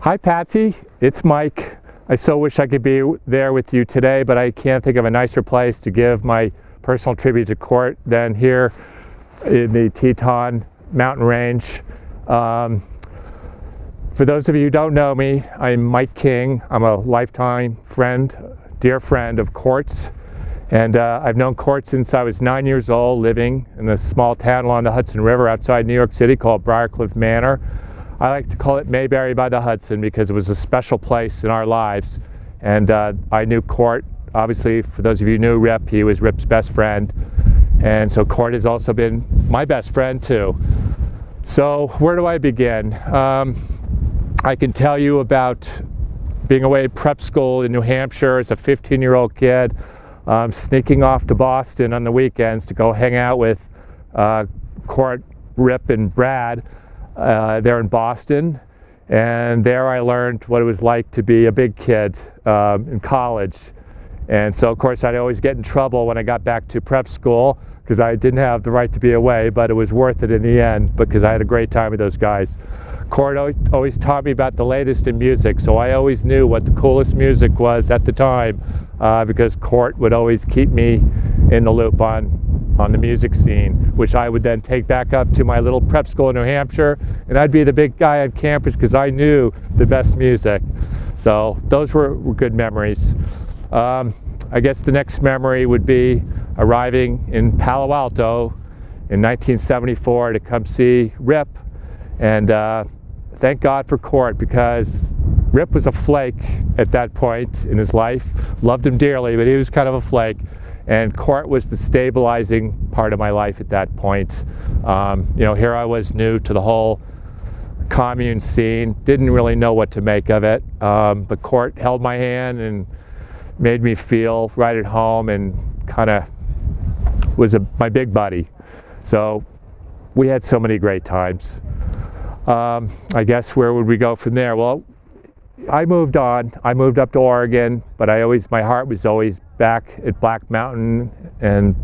Hi Patsy, it's Mike. I so wish I could be there with you today, but I can't think of a nicer place to give my personal tribute to Court than here in the Teton mountain range. For those of you who don't know me, I'm Mike King. I'm a lifetime friend, dear friend of Court's. And I've known Court since I was 9 years old, living in a small town along the Hudson River outside New York City called Briarcliff Manor. I like to call it Mayberry by the Hudson because it was a special place in our lives. And I knew Court, obviously, for those of you who knew Rip, he was Rip's best friend. And so Court has also been my best friend too. So where do I begin? I can tell you about being away at prep school in New Hampshire as a 15-year-old kid, sneaking off to Boston on the weekends to go hang out with Court, Rip, and Brad there in Boston. And there I learned what it was like to be a big kid in college. And so, of course, I'd always get in trouble when I got back to prep school because I didn't have the right to be away, but it was worth it in the end because I had a great time with those guys. Court always taught me about the latest in music, so I always knew what the coolest music was at the time because Court would always keep me in the loop on the music scene, which I would then take back up to my little prep school in New Hampshire, and I'd be the big guy on campus because I knew the best music. So those were good memories. I guess the next memory would be arriving in Palo Alto in 1974 to come see Rip, and thank God for Court because Rip was a flake at that point in his life. Loved him dearly, but he was kind of a flake. And Court was the stabilizing part of my life at that point. Here I was new to the whole commune scene, didn't really know what to make of it, but Court held my hand and made me feel right at home and kind of was my big buddy. So we had so many great times. I guess where would we go from there? Well, I moved on. I moved up to Oregon, but my heart was always back at Black Mountain and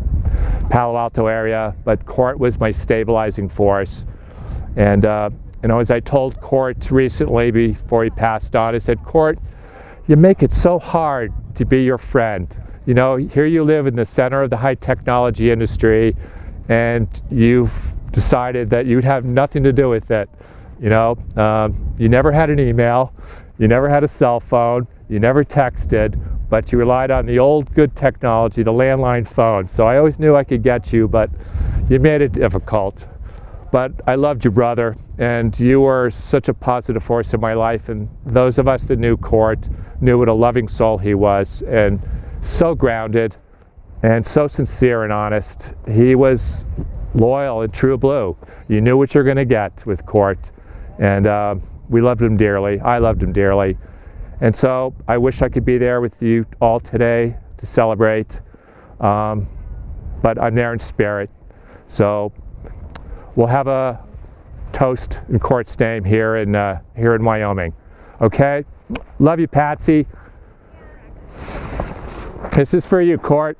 Palo Alto area, but Court was my stabilizing force. And as I told Court recently before he passed on, I said, Court, you make it so hard to be your friend. Here you live in the center of the high technology industry, and you've decided that you'd have nothing to do with it. You never had an email, you never had a cell phone, you never texted, but you relied on the old good technology, the landline phone. So I always knew I could get you, but you made it difficult. But I loved you, brother, and you were such a positive force in my life, and those of us that knew Court knew what a loving soul he was, and so grounded, and so sincere and honest. He was loyal and true blue. You knew what you're going to get with Court, and we loved him dearly. I loved him dearly. And so I wish I could be there with you all today to celebrate, but I'm there in spirit. So we'll have a toast in Court's name here in Wyoming. Okay? Love you, Patsy. This is for you, Court.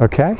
Okay?